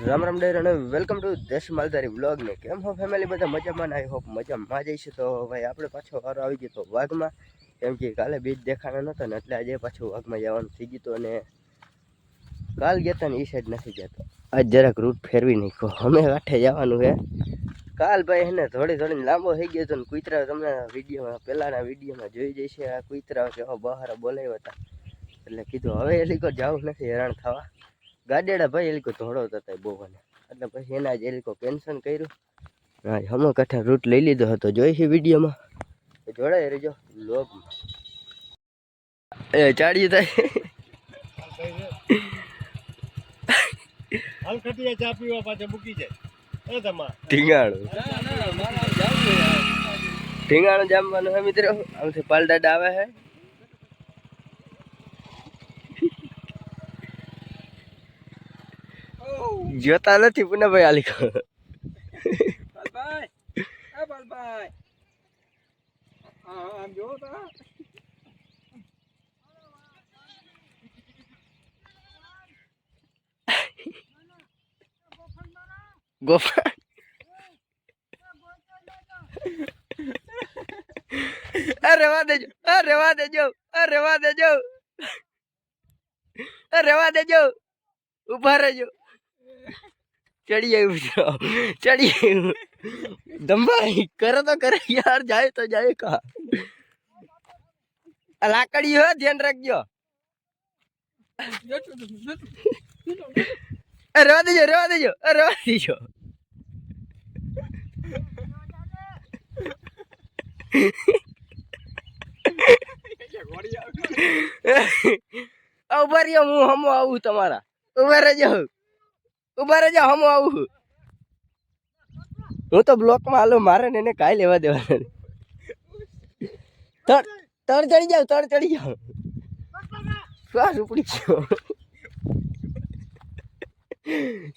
રામ રામ ડેર અને welcome to દેશ માલધારી vlog ને કેમ હો ફેમિલી બધા મજામાં આઈ હોપ મજામાં જઈશું. તો ભાઈ આપણે પાછો વારો આવી ગયો તો વાઘમાં, કેમ કે કાલે બીજ દેખાણા નહોતા ને એટલે આજે પાછું વાઘમાં જવાનું થઈ ગયું. અને કાલ ગયા હતા ને એ સાઈડ નથી જતો, આજ જરાક રૂટ ફેરવી નાખ્યો. અમે કાંઠે જવાનું છે કાલ ભાઈ એને થોડી લાંબો થઈ ગયો હતો ને કુતરા તમને વિડીયોમાં પહેલાંના વિડીયોમાં જોઈ જઈશે. આ કુતરા કેવા બહાર બોલાવ્યા હતા એટલે કીધું હવે એ લોકો જવું નથી હેરાન થવા. ગાડેડા ભાઈ એ લોકો ધોળવતા હતા બહુ ને એટલે પછી એના જ એ લોકો કેન્સલ કર્યું. હા હમણાં કાંઠા રૂટ લઈ લીધો હતો, જોઈ વિડીયોમાં જોડાઈ રહેજો લોગમાં. એ ચાડ્યું થાય ચા પીવા પાછા મૂકી જાય ઢીંગાણું જામવાનું હે મિત્રો. આમથી પાલડાડા આવે હે. જોતા નથી પુનાભાઈ આલી ગોફા રેવા દેજો, રેવા દેજો, રેવા દેજો, રેવા દેજો, ઉભા રહેજો. ચડી આવ્યું ચડી આવ્યું દંભાઈ કરે તો કરે યાર, જાય તો જાય કા. લાકડી હો ધ્યાન રાખજો. રેવા દેજો, રેવા દેજો, રેવા દેજો. ઉભા રહ્યો, હું હમો આવું તમારા. ઉભા રહેજો, ઉભા રહેજો, હમો આવું. હું તો બ્લોકમાં હાલું, મારે ને એને કાંઈ લેવા દેવા. તળ ચડી જાવ, તળ ચડી જાવ. શ્વાસ ઉપડી ગયો,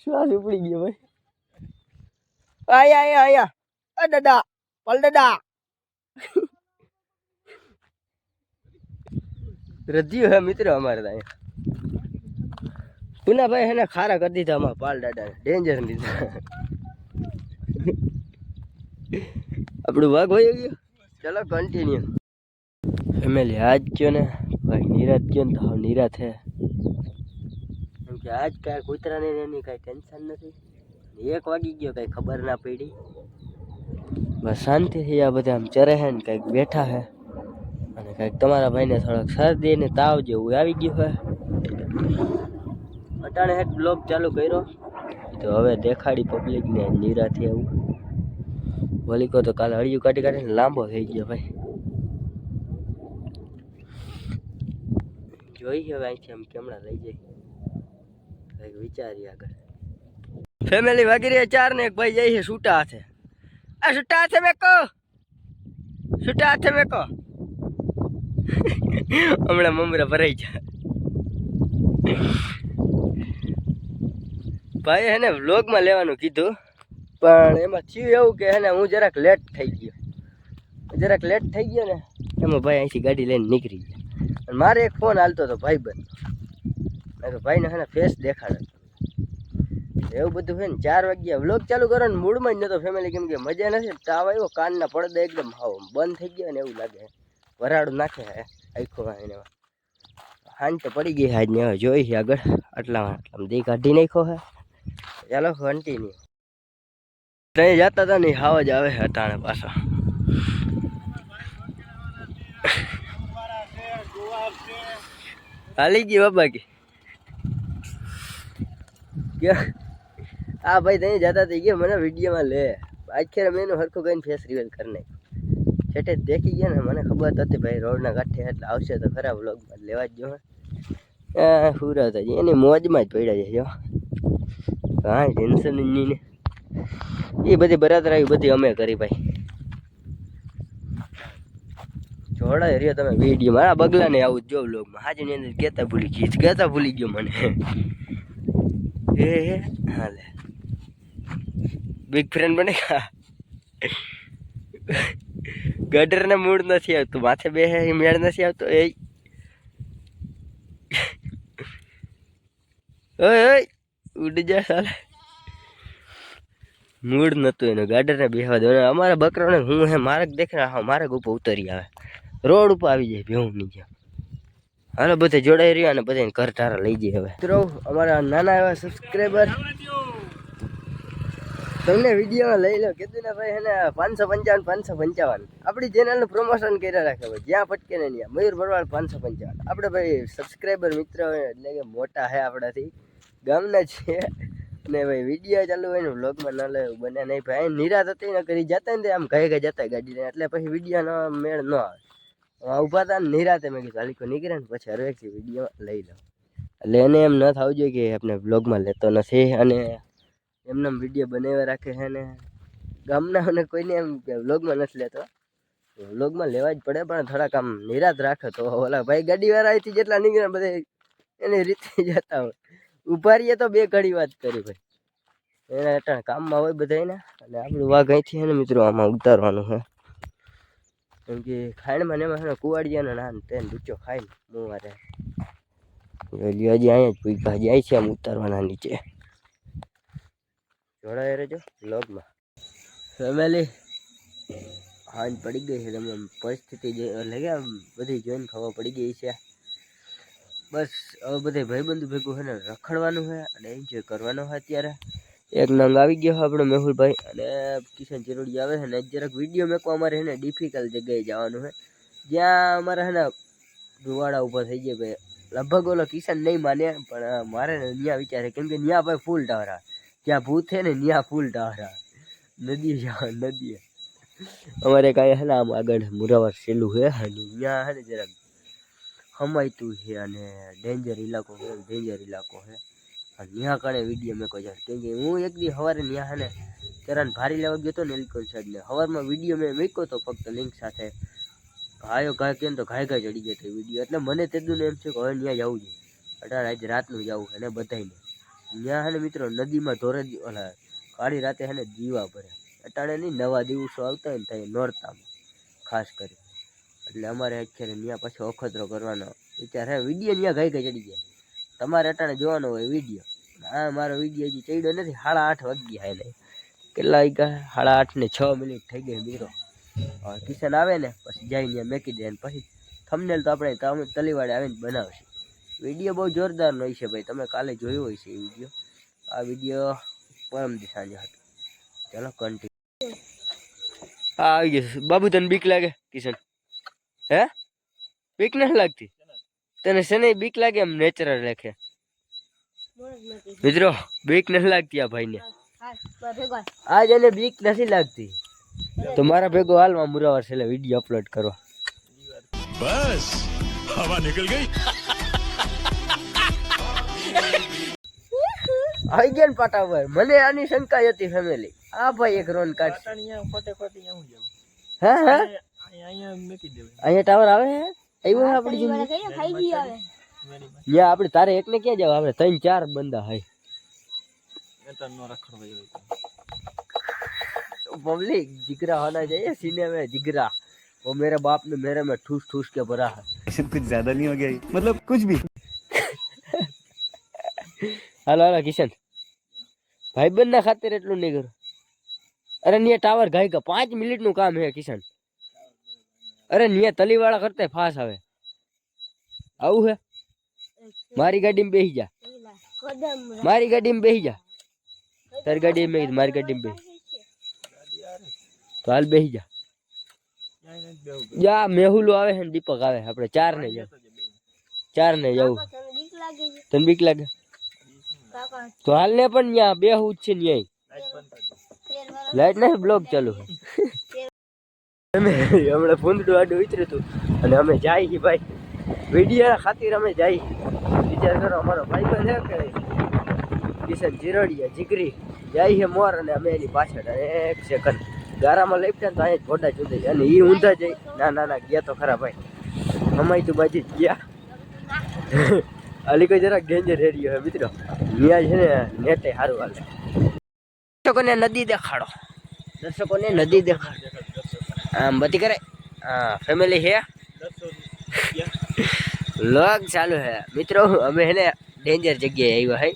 શ્વાસ ઉપડી ગયો ભાઈ. આયા આયા આયા દાદા પલ દાદા રજ્યું હે મિત્રો અમારે ત્યાં. પુનાભાઈ એને ખારા કરી દીધા અમારા પાલ દાદાને, ડેન્જર લીધા. આપણું વાઘ હોય ગયો. ચલો કન્ટિન્યુ ફેમિલી. આજ કયો ને ભાઈ નિરાત કયો ને તો નિરાત હે, કેમ કે આજ કાંઈ કૂતરાને એની કાંઈ ટેન્શન નથી. 1 વાગી ગયો કાંઈ ખબર ના પડી. બસ શાંતિથી આ બધા આમ ચરે હે ને કંઈક બેઠા હે. અને કંઈક તમારા ભાઈને થોડોક શરદી ને તાવ જેવું આવી ગયું હે. અટાણે એક બ્લોગ ચાલુ કર્યો તો હવે દેખાડી પબ્લિકને નિરાથી આવું. વલીકો તો કાલે હળિયું કાઢી કાઢીને લાંબો થઈ ગયો ભાઈ. જોઈ હવે અહીંથી આમ કેમણા લઈ જાય કંઈક વિચારીએ આગળ. ફેમિલી વાગી રહ્યા 4 ને એક ભાઈ જાય છે છૂટા હાથે. આ છૂટા હાથે મેકો, છૂટા હાથે મેકો. હમણાં મમરા ભરાઈ જાય ભાઈ. એને વ્લોગમાં લેવાનું કીધું પણ એમાં થયું એવું કે એને હું જરાક લેટ થઈ ગયો ને એમાં ભાઈ અહીંથી ગાડી લઈને નીકળી ગયા. અને મારે એક ફોન હાલતો હતો ભાઈબંધ, મેં તો ભાઈને એને ફેસ દેખાડે. એવું બધું હોય ને 4 વાગ્યા વ્લોગ ચાલુ કરો ને મૂડમાં જ નતો ફેમિલી, કેમ કે મજા નથી. તાવ આવ્યો, કાનના પડદા એકદમ બંધ થઈ ગયા ને એવું લાગે. વરાળું નાખે હે આખો એને. હાંજ તો પડી ગઈ આજ ને, હવે જોઈ છે આગળ. આટલામાં દી કાઢી નાખ્યો હે. ચાલો કન્ટિન્યુ. ત્યાં જતા હતા ને હાવ જ આવે અટાણે પાછા. હાલી ગઈ બાબા કે આ ભાઈ ત્યાં જતા થઈ ગયા. મને વિડીયોમાં લે આખેર મેં એનું હરખું કહીને ફેસ રિવીલ કરી નાખ્યું. છેટે દેખી ગયા ને, મને ખબર તો હતી ભાઈ રોડના કાંઠે એટલે આવશે તો ખરા વ્લોગમાં લેવા જ જો. પૂરા થાય એની મોજમાં જ પડ્યા છે જો, કાંઈ ટેન્શન નહીં ને. એ બધી બરાબર આવી બધી અમે કરી ભાઈ. જોડાય રહ્યો તમે વિડીયો. મારા બગલા ને આવું જો વ્લોગમાં હાજી ની અંદર કહેતા ભૂલી ગયો મને. હાલે બિગ ફ્રેન્ડ બને ગટર ને મૂડ નથી આવતું, માથે બે મેળ નથી આવતો. એ ઓય ઓય ઉડી જા સાલા. મૂડ નતું એનું ગાર્ડને બેહવા દો. અમારા બકરાને હું હે માર્ગ દેખે માર્ગ ઉપર ઉતરી આવે, રોડ ઉપર આવી જાય ભેહું નીચે. હાલો બધે જોડાઈ રહ્યા અને બધાને ઘર ધારા લઈ જઈએ હવે. મિત્રો અમારા નાના એવા સબસ્ક્રાઈબર તમને વિડીયોમાં લઈ લો. કીધું ને ભાઈ એને 555 આપણી ચેનલનું પ્રમોશન કર્યા રાખે ભાઈ, જ્યાં પટકે ને ત્યાં. મયુર ભરવાડ 555 આપણે ભાઈ સબસ્ક્રાઈબર મિત્ર એટલે કે મોટા હે આપણાથી, ગામના છે. ને ભાઈ વિડીયો ચાલુ હોય ને વ્લોગમાં ના લે બને નહીં ભાઈ. નિરાત હતી ને કરી જતા ને આમ ઘાઈ જતા ગાડીને, એટલે પછી વિડીયોનો મેળ ન આવે. ઊભા હતા ને નિરાતે મેં કીધું હાલીકો નીકળે ને પછી હરવેકથી વિડીયો લઈ લો. એટલે એને એમ ન થવું જોઈએ કે આપણે વ્લોગમાં લેતો નથી અને એમને વિડીયો બનાવ્યા રાખે છે ને ગામના કોઈને એમ કે વ્લોગમાં નથી લેતો. વ્લોગમાં લેવા જ પડે પણ થોડાક આમ નિરાત રાખે તો ઓલા ભાઈ ગાડીવાળા અહીંથી જેટલા નીકળે બધા એની રીતે જતા હોય. ઉભા રહીએ તો બે ઘડી વાત કરી ભાઈ, એના અટાણે કામમાં હોય બધાને. અને આપણું વાઘ અહીંથી છે ને મિત્રો આમાં ઉતારવાનું છે, કેમ કે ખાઈણમાં ને એમાં કુવાડિયાનો નાન તેને ડૂચો ખાઈને મુવારે હજી અહીંયા જ પૂછા હજી અહીં છે આમ ઉતારવાના નીચે. જોડાઈ રહેજો વ્લોગમાં. ફેમિલી હાંજ પડી ગઈ છે, તમે પરિસ્થિતિ એટલે કે બધી જોઈને ખબર પડી ગઈ છે. બસ હવે બધે ભાઈબંધુ ભેગું છે ને રખડવાનું છે અને એન્જોય કરવાનો છે. અત્યારે એક નંગ આવી ગયો છે આપણો મેહુલભાઈ અને કિશન ચિરોડી આવે છે ને જરાક વિડીયો મેકવા અમારે છે ને ડિફિકલ્ટ જગ્યાએ જવાનું છે, જ્યાં અમારે છે ને ધુવાડા ઊભા થઈ જાય ભાઈ. લગભગ ઓલો કિશન નહીં માને પણ મારે ને ત્યાં વિચારે, કેમ કે ત્યાં ભાઈ ફૂલ ટાવરા, જ્યાં ભૂત છે ને ત્યાં ફૂલ ટાવરા. નદી જવા નદી અમારે કાંઈ છે ને આમ આગળ મુરાવાર સેલું છે અને ત્યાં છે ને જરાક હમાયતું છે અને ડેન્જર ઇલાકો છે, ડેન્જર ઇલાકો છે. અને ત્યાં કારણે વિડીયો મેં કોઈ જાય, કેમ કે હું એક દી સવારે ત્યાં છે ને ચરાને ભારી લેવા ગયો હતો ને એલિકોન સાઈડને, સવારમાં વિડીયો મેં મૂક્યો હતો ફક્ત લિંક સાથે. ગાયો ગાય કેમ તો ઘાય ઘાય ચડી ગયો હતો વિડીયો, એટલે મને તેદું એમ છે કે હવે ત્યાં જવું જોઈએ. અઢાર આજે રાતનું જવું છે ને બધાને ત્યાં છે ને મિત્રો નદીમાં ધોરે ઓલા કાળી રાતે છે ને દીવા ભરે. અટાણે નહીં નવા દિવસો આવતા હોય ને થાય નોરતામાં ખાસ કરી, એટલે અમારે અત્યારે ત્યાં પાછો અખતરો કરવાનો વિચાર હે. વિડીયો ત્યાં ઘાઈ ઘાઈ ચડી જાય, તમારે અટાણે જોવાનો હોય વિડીયો. હા મારો વિડીયો હજી ચડ્યો નથી, 8:30 વાગ્યા હે નહીં, કેટલા વાગ્યા 8:06 થઈ ગઈ મિત્રો. કિશન આવે ને પછી જાય ત્યાં મેકી દે, પછી થંબનેલ તો આપણે તલીવાડે આવીને બનાવશે. વિડીયો બહુ જોરદારનો હોય છે ભાઈ, તમે કાલે જોયો હોય છે એ વિડીયો. આ વિડીયો પરમ દી સાંજે હતો. ચાલો કન્ટિન્યુ. હા આવી ગયો. બાબુ તને બીક લાગે કિશન? હે બીક નથી લાગતી તને? શેને બીક લાગે? એમ નેચરલ રાખે મિત્રો, બીક નથી લાગતી આ ભાઈને. આજ એને બીક નથી લાગતી તો મારા ભેગો હાલમાં મુરાવાર છે વિડીયો અપલોડ કરવા. બસ હવા નીકળ ગઈ. આવી ગયા ને પાટા પર. મને આની શંકા હતી ફેમિલી, આ ભાઈ એક રોન કાઢ. હા હા અહીંયા ટાવર આવે હે આવ્યો આપણી જિંદગી. ત્યાં આપણે તારે એકને ક્યાં જાવ? આપણે 3-4 બંદા hay पब्लिक जिगरा होना चाहिए सीने में, जिगरा. वो मेरे बाप ने मेरे में ठूस ठूस के भरा है. कुछ ज्यादा नहीं हो गया मतलब कुछ भी. હાલો હાલો કિશન, ભાઈબંધ ના ખાતર એટલું નહીં કરું. અરે નિયા ટાવર ગાય કે 5 મિનિટનું કામ હે કિશન. અરે નિયા તલીવાળા કરતા ફાસ આવે. આવું હે? મારી ગાડીમાં બેસી જા, મારી ગાડીમાં બેસી જા. તારી ગાડીમાં મારી ગાડીમાં બેસી તો હાલ બેસી જા. જા મેહુલો આવે છે ને દીપક આવે, આપણે 4 ને જાવ, 4 ને જવું. તને બીક લાગે તો હાલ ને પણ ત્યાં બેહું જ છે. ન્યાય લાઈટ નહીં, બ્લોક ચાલુ છે. હમણાં ભૂંદડું આડું ઉતર્યું હતું અને અમે જાય ભાઈ વિડીયો ખાतिर અમે જાય. વિચાર કરો અમારો ભાઈબંધ છે કે કિશન ચિરોડિયા જીગરી જાય છે મોર અને અમે એની પાછળ 1 સેકન્ડ ગારામાં લઈ તો અહીંયા ઘોડા ચૂંટાઈ અને એ ઊંધા જાય. ના ના ના ગયા તો ખરા ભાઈ, અમાય તું બાજી ગયા. અલી કોઈ જરાક ડેન્જર એરિયો હે મિત્રો, ત્યાં છે ને નેટે સારું હાલે. દર્શકોને નદી દેખાડો, દર્શકોને નદી દેખાડો. આમ બધી કરે. હા ફેમિલી હે વ્લોગ ચાલુ હે મિત્રો. અમે હે ને ડેન્જર જગ્યાએ આવ્યા હે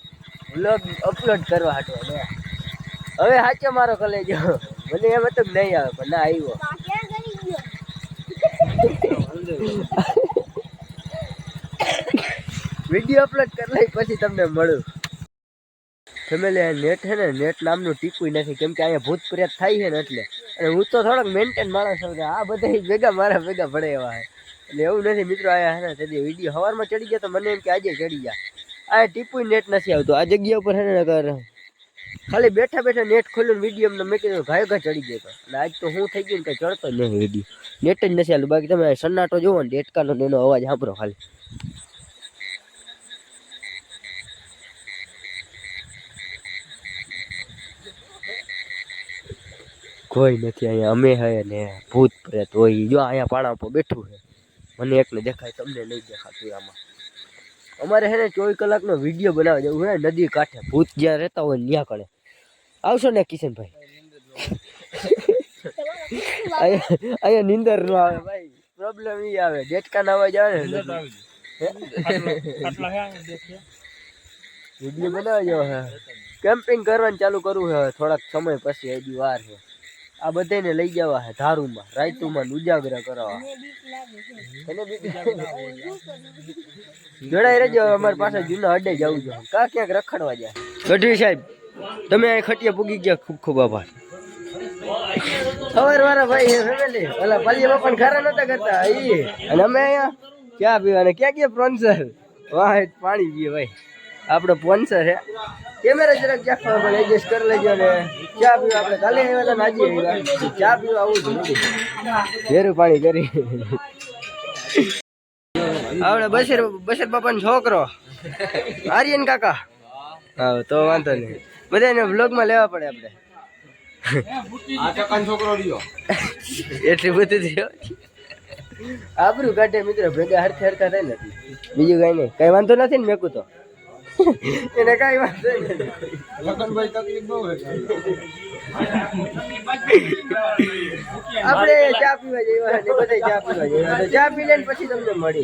વ્લોગ અપલોડ કરવા હાટો. હવે સાચો મારો કલેજો મને એમ હતું કે નહીં આવે પણ ના આવ્યો. વિડીયો અપલોડ કરી લઈ પછી તમને મળું. ફેમિલી નેટ છે ને નેટ નામનું ટીપું નથી કેમ કે અહીંયા ભૂત પ્રેત થાય છે ને એટલે. અને હું તો થોડોક મેન્ટેન માણસ છું કે આ બધા ભેગા મારા ભેગા પડે એવા છે. એટલે એવું નથી મિત્રો આયા હે ને તે વિડીયો સવારમાં ચડી ગયા તો મને એમ કે આજે ચડી ગયા. આ ટીપું નેટ નથી આવતું આ જગ્યા ઉપર છે ને કર ખાલી બેઠા બેઠા નેટ ખોલ્યું વિડીયો અમને મેં કીધું ઘાય ઘા ચડી ગયો. અને આજ તો હું થઈ ગયું ને કંઈ ચડતો જ નહીં વિડીયો નેટ જ નથી આવતું. બાકી તમે સન્નાટો જોવો ને ડેટકાનો એનો અવાજ સાંભળો ખાલી. કોઈ નથી અહીંયા અમે હે ને ભૂત પ્રેત હોય જો અહીંયા પાણા પર બેઠું છે. મને એકને દેખાય તમને નહીં દેખાતું આમાં. અમારે છે ને 24 કલાકનો વિડીયો બનાવવા જવું હે નદી કાંઠે ભૂત જ્યાં રહેતા હોય ત્યાં કણે આવશો ને કિશનભાઈ. અહીંયા નીંદર ન આવે ભાઈ પ્રોબ્લેમ એ આવે ડેટકા ના અવાજ આવે ને વિડીયો બનાવવા જવો હે. કેમ્પિંગ કરવાનું ચાલુ કરવું છે થોડાક સમય પછી હજી વાર છે. આ બધાને લઈ જવા છે ધારુમાં રાયતુમાં ઉજાગરા કરાવવા. જોડાઈ રહેજો અમારી પાસે જૂના અડે જવું જોઈએ કા ક્યાંક રખડવા જાય. ગઢવી સાહેબ તમે અહીં ખટિયા પૂગી ગયા ખૂબ ખૂબ આભાર. સવાર વાળા ભાઈ ફેમિલી ઓલા પાલિયા બાપા ખારા નતા કરતા ઈ અને અમે અહીંયા ચા પીવાને ક્યાં ક્યાં સ્પોન્સર વાહ પાણી પીએ ભાઈ આપણો સ્પોન્સર છે. કેમેરા જરાક ચાખવા પણ એડજસ્ટ કરી લેજો ને ચા પીવા આપણે કાલે આવેલા ને આજે આવ્યા ચા પીવા આવું જ નથી ઘેરું પાણી કરી. આપણે બશીર બાપાનો છોકરો આર્યન કાકા હા તો વાંધો નહીં બધાને વ્લોગમાં લેવા પડે આપણે. એટલી બધી આબરું કાઢે મિત્રો ભેગા હરખે હરખા થાય નથી બીજું કઈ નહીં કઈ વાંધો નથી ને મેકું તો એને કઈ વાંધો નથી. આપણે ચા પીવા જઈએ બધા ચા પીવા જઈએ ચા પી લઈને પછી તમને મળી.